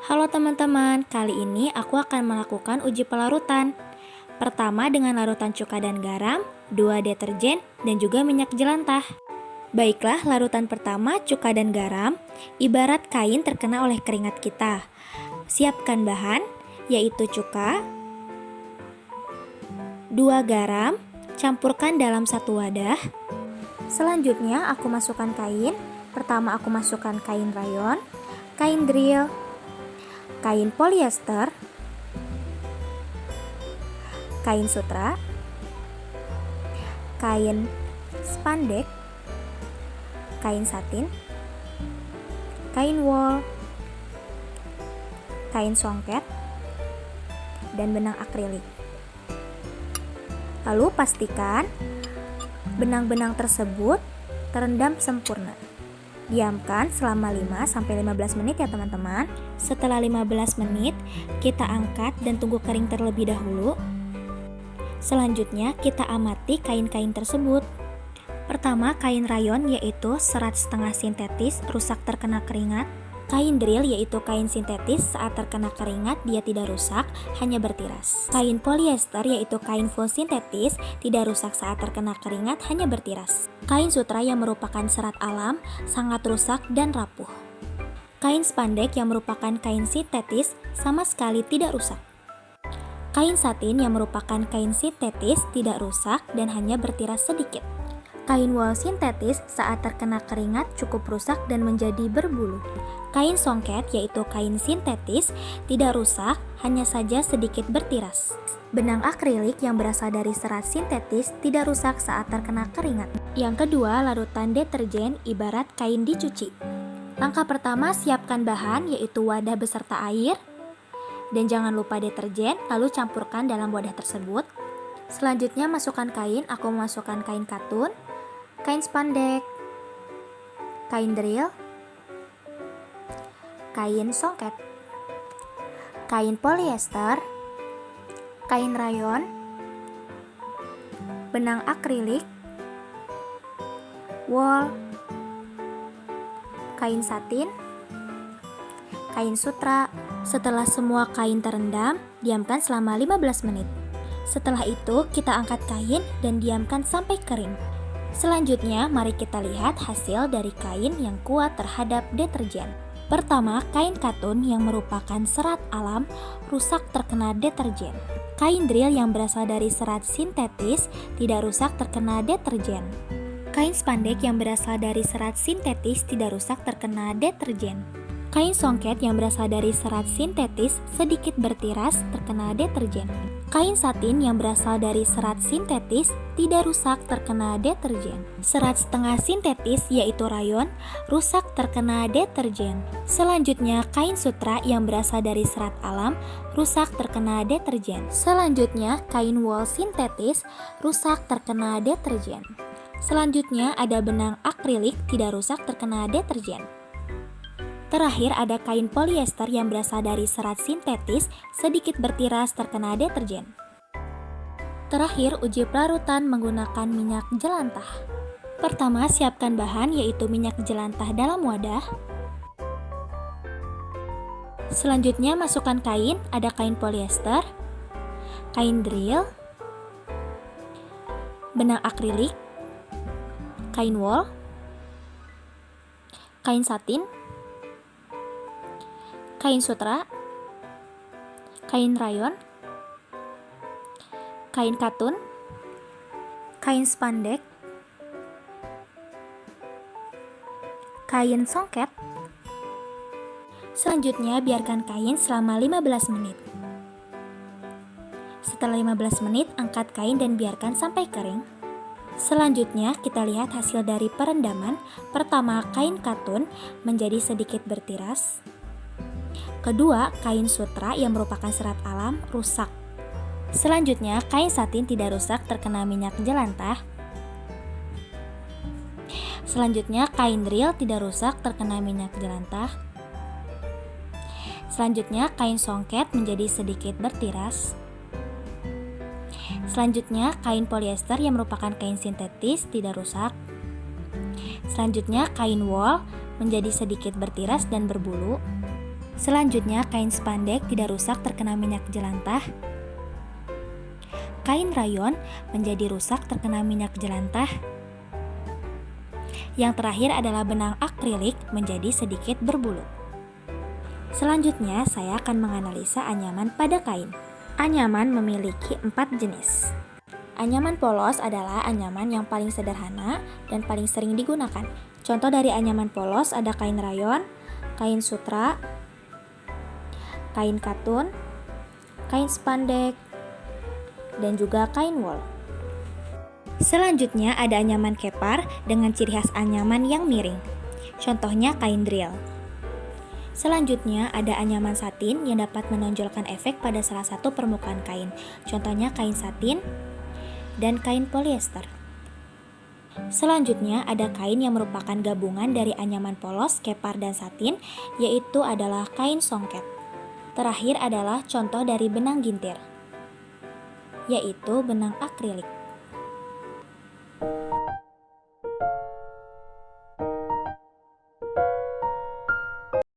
Halo teman-teman, kali ini aku akan melakukan uji pelarutan. Pertama dengan larutan cuka dan garam, 2 deterjen, dan juga minyak jelantah. Baiklah, larutan pertama cuka dan garam, ibarat kain terkena oleh keringat kita. Siapkan bahan, yaitu cuka, 2 garam, campurkan dalam satu wadah. Selanjutnya aku masukkan kain. Pertama aku masukkan kain rayon, kain drill, kain polyester, kain sutra, kain spandek, kain satin, kain wol, kain songket, dan benang akrilik. Lalu pastikan benang-benang tersebut terendam sempurna. Diamkan selama 5-15 menit ya teman-teman. Setelah 15 menit, kita angkat dan tunggu kering terlebih dahulu. Selanjutnya, kita amati kain-kain tersebut. Pertama, kain rayon yaitu serat setengah sintetis, rusak terkena keringat. Kain drill yaitu kain sintetis, saat terkena keringat dia tidak rusak, hanya bertiras. Kain polyester yaitu kain full sintetis, tidak rusak saat terkena keringat, hanya bertiras. Kain sutra yang merupakan serat alam, sangat rusak dan rapuh. Kain spandek yang merupakan kain sintetis, sama sekali tidak rusak. Kain satin yang merupakan kain sintetis, tidak rusak dan hanya bertiras sedikit. Kain wol sintetis saat terkena keringat cukup rusak dan menjadi berbulu. Kain songket yaitu kain sintetis, tidak rusak, hanya saja sedikit bertiras. Benang akrilik yang berasal dari serat sintetis tidak rusak saat terkena keringat. Yang kedua, larutan deterjen ibarat kain dicuci. Langkah pertama, siapkan bahan yaitu wadah beserta air. Dan jangan lupa deterjen, lalu campurkan dalam wadah tersebut. Selanjutnya masukkan kain, aku masukkan kain katun, kain spandek, kain drill, kain songket, kain polyester, kain rayon, benang akrilik, wol, kain satin, kain sutra. Setelah semua kain terendam, diamkan selama 15 menit. Setelah itu, kita angkat kain dan diamkan sampai kering. Selanjutnya, mari kita lihat hasil dari kain yang kuat terhadap deterjen. Pertama, kain katun yang merupakan serat alam, rusak terkena deterjen. Kain drill yang berasal dari serat sintetis, tidak rusak terkena deterjen. Kain spandek yang berasal dari serat sintetis, tidak rusak terkena deterjen. Kain songket yang berasal dari serat sintetis, sedikit bertiras terkena deterjen. Kain satin yang berasal dari serat sintetis, tidak rusak terkena deterjen. Serat setengah sintetis yaitu rayon, rusak terkena deterjen. Selanjutnya, kain sutra yang berasal dari serat alam, rusak terkena deterjen. Selanjutnya, kain wol sintetis, rusak terkena deterjen. Selanjutnya, ada benang akrilik, tidak rusak terkena deterjen. Terakhir ada kain polyester yang berasal dari serat sintetis, sedikit bertiras terkena deterjen. Terakhir, uji pelarutan menggunakan minyak jelantah. Pertama, siapkan bahan yaitu minyak jelantah dalam wadah. Selanjutnya, masukkan kain, ada kain polyester, kain drill, benang akrilik, kain wol, kain satin, kain sutra, kain rayon, kain katun, kain spandek, kain songket. Selanjutnya, biarkan kain selama 15 menit. Setelah 15 menit, angkat kain dan biarkan sampai kering. Selanjutnya, kita lihat hasil dari perendaman. Pertama, kain katun menjadi sedikit bertiras. Kedua, kain sutra yang merupakan serat alam rusak. Selanjutnya, kain satin tidak rusak terkena minyak jelantah. Selanjutnya, kain drill tidak rusak terkena minyak jelantah. Selanjutnya, kain songket menjadi sedikit bertiras. Selanjutnya, kain polyester yang merupakan kain sintetis tidak rusak. Selanjutnya, kain wol menjadi sedikit bertiras dan berbulu. Selanjutnya, kain spandek tidak rusak terkena minyak jelantah. Kain rayon menjadi rusak terkena minyak jelantah. Yang terakhir adalah benang akrilik menjadi sedikit berbulu. Selanjutnya, saya akan menganalisa anyaman pada kain. Anyaman memiliki 4 jenis. Anyaman polos adalah anyaman yang paling sederhana dan paling sering digunakan. Contoh dari anyaman polos ada kain rayon, kain sutra, kain katun, kain spandek, dan juga kain wol. Selanjutnya ada anyaman kepar dengan ciri khas anyaman yang miring. Contohnya kain drill. Selanjutnya ada anyaman satin yang dapat menonjolkan efek pada salah satu permukaan kain. Contohnya kain satin dan kain polyester. Selanjutnya ada kain yang merupakan gabungan dari anyaman polos, kepar, dan satin, yaitu adalah kain songket. Terakhir adalah contoh dari benang gintir, yaitu benang akrilik.